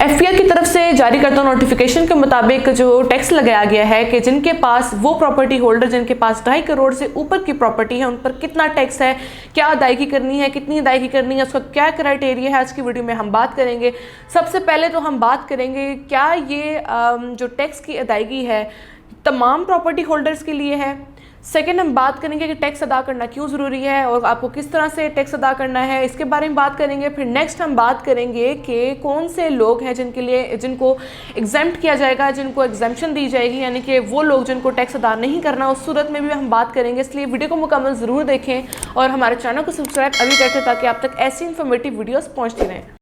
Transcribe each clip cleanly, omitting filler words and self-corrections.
FBI की तरफ से जारी करता नोटिफिकेशन के मुताबिक जो टैक्स लगाया गया है कि जिनके पास वो प्रॉपर्टी होल्डर जिनके पास 2.5 करोड़ से ऊपर की प्रॉपर्टी है उन पर कितना टैक्स है, क्या अदायगी करनी है, कितनी अदायगी करनी है, उसका क्या क्राइटेरिया है, आज की वीडियो में हम बात करेंगे। सबसे पहले तो हम बात करेंगे क्या ये जो टैक्स की अदायगी है तमाम प्रॉपर्टी होल्डर्स के लिए है। सेकेंड हम बात करेंगे कि टैक्स अदा करना क्यों ज़रूरी है और आपको किस तरह से टैक्स अदा करना है, इसके बारे में बात करेंगे। फिर नेक्स्ट हम बात करेंगे कि कौन से लोग हैं जिनको एग्जेम्प्ट किया जाएगा, जिनको एग्जेम्पशन दी जाएगी, यानी कि वो लोग जिनको टैक्स अदा नहीं करना, उस सूरत में भी हम बात करेंगे। इसलिए वीडियो को मुकम्मल ज़रूर देखें और हमारे चैनल को सब्सक्राइब अभी करते ताकि आप तक ऐसी इन्फॉर्मेटिव वीडियोज़ पहुँचती रहें।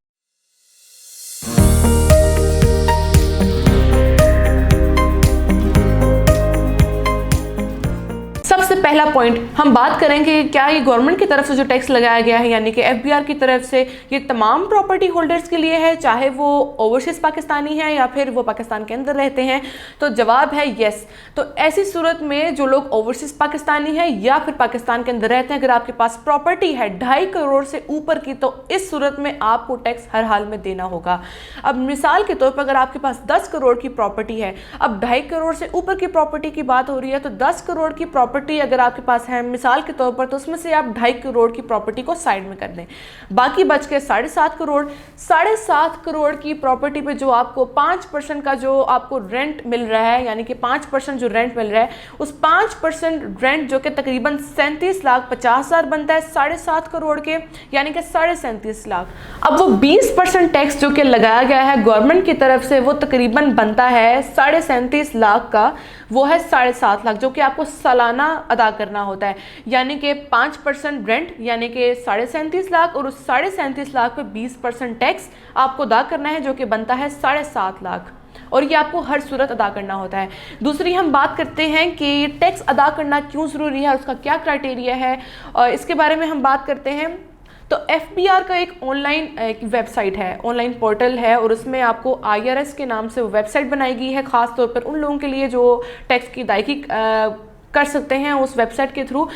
सबसे पहला पॉइंट हम बात करेंगे क्या ये गवर्नमेंट की तरफ से जो टैक्स लगाया गया है यानी कि एफबीआर की तरफ से ये तमाम प्रॉपर्टी होल्डर्स के लिए है, चाहे वो ओवरसीज पाकिस्तानी है या फिर वो पाकिस्तान के अंदर रहते हैं। तो जवाब है यस। तो ऐसी सूरत में जो लोग ओवरसीज पाकिस्तानी है या फिर पाकिस्तान के अंदर रहते हैं, अगर आपके पास प्रॉपर्टी है 2.5 करोड़ से ऊपर की, तो इस सूरत में आपको टैक्स हर हाल में देना होगा। अब मिसाल के तौर पर अगर आपके पास 10 करोड़ की प्रॉपर्टी है, अब 2.5 करोड़ से ऊपर की प्रॉपर्टी की बात हो रही है, तो 10 करोड़ की प्रॉपर्टी अगर आपके पास है मिसाल के तौर पर, तो उसमें से आप 2.5 करोड़ की प्रॉपर्टी को साइड में कर दें, बाकी बच के 7.5 करोड़। 7.5 करोड़ की प्रॉपर्टी पे जो आपको 5% का जो आपको रेंट मिल रहा है, यानी कि 5% जो रेंट मिल रहा है, उस 5% रेंट जो कि तकरीबन 37,50,000 बनता है 7.5 करोड़ के, यानी कि 37.5 लाख। अब वो 20% टैक्स जो कि लगाया गया है गवर्नमेंट की तरफ से, वो तकरीबन बनता है 37.5 लाख का, वो है 7.5 लाख जो कि आपको सालाना अदा करना होता है। यानी कि 5% रेंट यानी कि 37.5 लाख और उस 37.5 लाख पे 20% टैक्स आपको अदा करना है जो कि बनता है 7.5 लाख, और ये आपको हर सूरत अदा करना होता है। दूसरी हम बात करते हैं कि टैक्स अदा करना क्यों ज़रूरी है, उसका क्या क्राइटेरिया है, और इसके बारे में हम बात करते हैं। तो एफबीआर का एक ऑनलाइन वेबसाइट है, ऑनलाइन पोर्टल है, और उसमें आपको IRS के नाम से वो वेबसाइट बनाई गई है ख़ास तौर पर उन लोगों के लिए जो टैक्स की अदायगी कर सकते हैं उस वेबसाइट के थ्रू।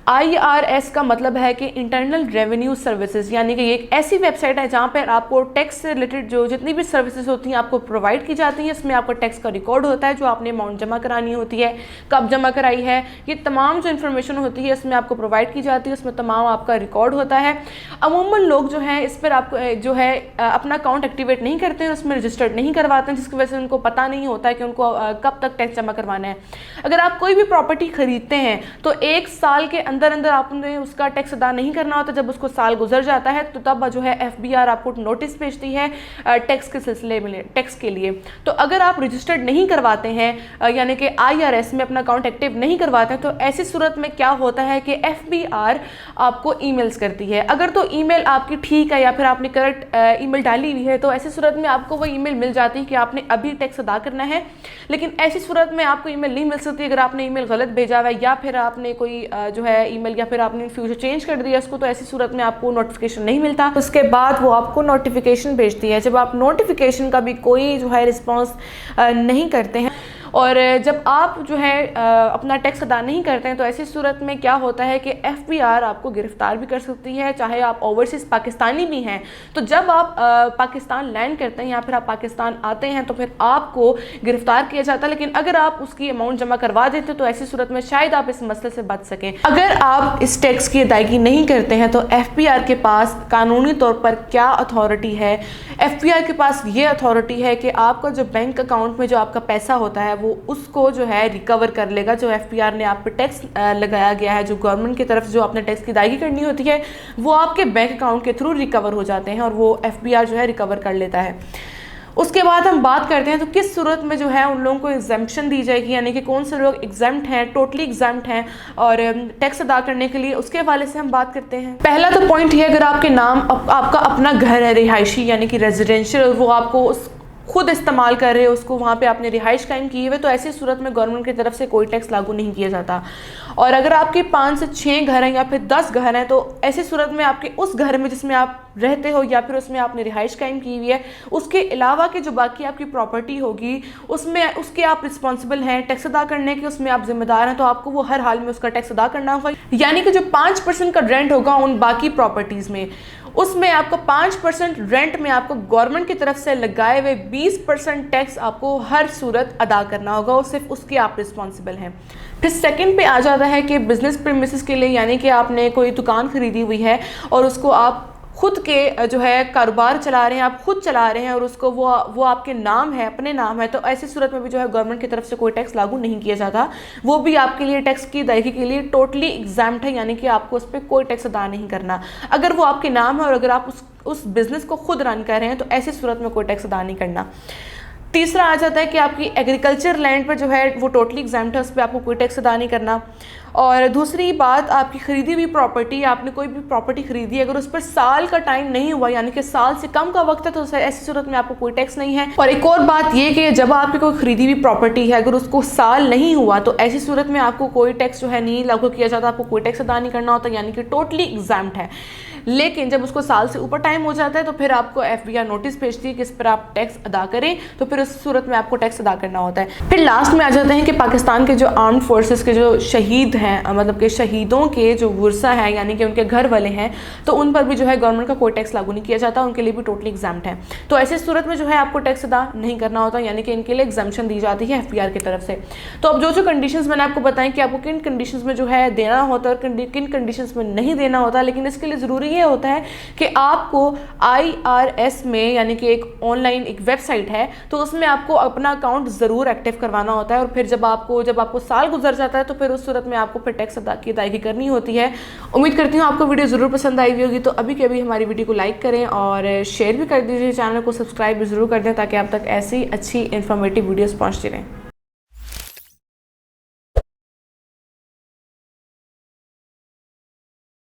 IRS का मतलब है कि इंटरनल रेवेन्यू सर्विसेज, यानी कि ये एक ऐसी वेबसाइट है जहाँ पर आपको टैक्स से रिलेटेड जो जितनी भी सर्विसेज होती हैं आपको प्रोवाइड की जाती हैं। इसमें आपका टैक्स का रिकॉर्ड होता है, जो आपने अमाउंट जमा करानी होती है, कब जमा कराई है, ये तमाम जो इन्फॉर्मेशन होती है इसमें आपको प्रोवाइड की जाती है, उसमें तमाम आपका रिकॉर्ड होता है। अमूमन लोग जो हैं इस पर आपको जो है अपना अकाउंट एक्टिवेट नहीं करते हैं, उसमें रजिस्टर्ड नहीं करवाते हैं, जिसकी वजह से उनको पता नहीं होता है कि उनको कब तक टैक्स जमा करवाना है। अगर आप कोई भी प्रॉपर्टी खरीदते हैं तो 1 साल के अंदर अंदर आपने उसका टैक्स अदा नहीं करना होता। जब उसको साल गुजर जाता है तो तब जो है एफबीआर आपको नोटिस भेजती है टैक्स के सिलसिले में, टैक्स के लिए। तो अगर आप रजिस्टर्ड नहीं करवाते हैं यानी कि IRS में अपना अकाउंट एक्टिव नहीं करवाते हैं, तो ऐसी सूरत में क्या होता है कि एफबीआर आपको ईमेल्स करती है। अगर तो ईमेल आपकी ठीक है या फिर आपने करेक्ट ईमेल डाली हुई है, तो ऐसी सूरत में आपको वो ईमेल मिल जाती है कि आपने अभी टैक्स अदा करना है। लेकिन ऐसी सूरत में आपको ईमेल नहीं मिल सकती अगर आपने ईमेल गलत भेजा हुआ है या फिर आपने कोई जो है ईमेल या फिर आपने फ्यूचर चेंज कर दिया उसको, तो ऐसी सूरत में आपको नोटिफिकेशन नहीं मिलता। उसके बाद वो आपको नोटिफिकेशन भेजती है। जब आप नोटिफिकेशन का भी कोई जो है रिस्पॉन्स नहीं करते हैं और जब आप जो है अपना टैक्स अदा नहीं करते हैं, तो ऐसी सूरत में क्या होता है कि एफबीआर आपको गिरफ्तार भी कर सकती है, चाहे आप ओवरसीज पाकिस्तानी भी हैं। तो जब आप पाकिस्तान लैंड करते हैं या फिर आप पाकिस्तान आते हैं तो फिर आपको गिरफ्तार किया जाता है। लेकिन अगर आप उसकी अमाउंट जमा करवा देते तो ऐसी सूरत में शायद आप इस मसले से बच सकें। अगर आप इस टैक्स की अदायगी नहीं करते हैं तो एफबीआर के पास कानूनी तौर पर क्या अथॉरिटी है? एफबीआर के पास ये अथॉरिटी है कि आपका जो बैंक अकाउंट में जो आपका पैसा होता है वो उसको जो है रिकवर कर लेगा। जो एफबीआर ने आप पे टैक्स लगाया गया है, जो गवर्नमेंट की तरफ से जो आपने टैक्स की अदायगी करनी होती है, वो आपके बैंक अकाउंट के थ्रू रिकवर हो जाते हैं और वो एफबीआर जो है रिकवर कर लेता है। उसके बाद हम बात करते हैं तो किस सूरत में जो है उन लोगों को एग्जेम्पशन दी जाएगी, यानी कि कौन से लोग एग्जेम्प्ट हैं, टोटली एग्जेम्प्ट हैं और टैक्स अदा करने के लिए, उसके हवाले से हम बात करते हैं। पहला तो पॉइंट ये, अगर आपके नाम आपका अपना घर है रिहायशी यानी कि रेजिडेंशियल, वो आपको खुद इस्तेमाल कर रहे हो, उसको वहाँ पे आपने रिहाइश कायम की हुई, तो ऐसी सूरत में गवर्नमेंट की तरफ से कोई टैक्स लागू नहीं किया जाता। और अगर आपके 5 से 6 घर हैं या फिर 10 घर हैं, तो ऐसी सूरत में आपके उस घर में जिसमें आप रहते हो या फिर उसमें आपने रिहाइश कायम की हुई है, उसके अलावा की जो बाकी आपकी प्रॉपर्टी होगी उसमें उसके आप रिस्पॉन्सिबल हैं टैक्स अदा करने के, उसमें आप जिम्मेदार हैं, तो आपको वो हर हाल में उसका टैक्स अदा करना होगा। यानी कि जो 5% का रेंट होगा उन बाकी प्रॉपर्टीज़ में, उसमें आपको 5% रेंट में आपको गवर्नमेंट की तरफ से लगाए हुए 20% टैक्स आपको हर सूरत अदा करना होगा और सिर्फ उसकी आप रिस्पॉन्सिबल हैं। फिर सेकंड पे आ जाता है कि बिजनेस प्रीमिसेस के लिए, यानी कि आपने कोई दुकान खरीदी हुई है और उसको आप खुद के जो है कारोबार चला रहे हैं, आप खुद चला रहे हैं और उसको वो आपके नाम है, अपने नाम है, तो ऐसी सूरत में भी जो है गवर्नमेंट की तरफ से कोई टैक्स लागू नहीं किया जाता। वो भी आपके लिए टैक्स की अदायगी के लिए टोटली एग्जाम्प्ट है, यानी कि आपको उस पर कोई टैक्स अदा नहीं करना। अगर वो आपके नाम है और अगर आप उस बिजनेस को खुद रन कर रहे हैं तो ऐसी सूरत में कोई टैक्स अदा नहीं करना। तीसरा आ जाता है कि आपकी एग्रीकल्चर लैंड पर जो है वो टोटली एग्जाम्प्ट है, उस पर आपको कोई टैक्स अदा नहीं करना। और दूसरी बात, आपकी खरीदी हुई प्रॉपर्टी, आपने कोई भी प्रॉपर्टी खरीदी है, अगर उस पर साल का टाइम नहीं हुआ यानी कि साल से कम का वक्त है तो ऐसी सूरत में आपको कोई टैक्स नहीं है। और एक और बात ये कि जब आपकी कोई खरीदी हुई प्रॉपर्टी है, अगर उसको साल नहीं हुआ तो ऐसी सूरत में आपको कोई टैक्स जो है नहीं लागू किया जाता, आपको कोई टैक्स अदा नहीं करना होता, यानी कि टोटली एग्जाम्प्ट है। लेकिन जब उसको साल से ऊपर टाइम हो जाता है तो फिर आपको FBI नोटिस भेजती है कि इस पर आप टैक्स अदा करें, तो फिर उस सूरत में आपको टैक्स अदा करना होता है। फिर लास्ट में आ जाते हैं कि पाकिस्तान के जो आर्म्ड फोर्सेस के जो शहीद हैं, मतलब कि शहीदों के जो वर्सा है यानी कि उनके घर वाले हैं, तो उन पर भी जो है गवर्नमेंट का कोई टैक्स लागू नहीं किया जाता, उनके लिए भी टोटली एग्जाम्प्ट है। तो ऐसी सूरत में जो है आपको टैक्स अदा नहीं करना होता, यानी कि इनके लिए एग्जाम्पशन दी जाती है FBR की तरफ से। तो अब जो कंडीशंस मैंने आपको बताएं कि आपको किन कंडीशंस में जो है देना होता है और किन कंडीशंस में नहीं देना होता, लेकिन इसके लिए ज़रूरी ये होता है कि आपको IRS में, यानी कि एक ऑनलाइन एक वेबसाइट है, तो उसमें आपको अपना अकाउंट ज़रूर एक्टिव करवाना होता है। और फिर जब आपको साल गुजर जाता है तो फिर उस सूरत में आपको फिर टैक्स की अदायगी करनी होती है। उम्मीद करती हूँ आपको वीडियो ज़रूर पसंद आई हुई होगी, तो अभी के अभी हमारी वीडियो को लाइक करें और शेयर भी कर दीजिए, चैनल को सब्सक्राइब भी ज़रूर कर दें ताकि आप तक ऐसी अच्छी इन्फॉर्मेटिव वीडियोज़ पहुँचती रहें।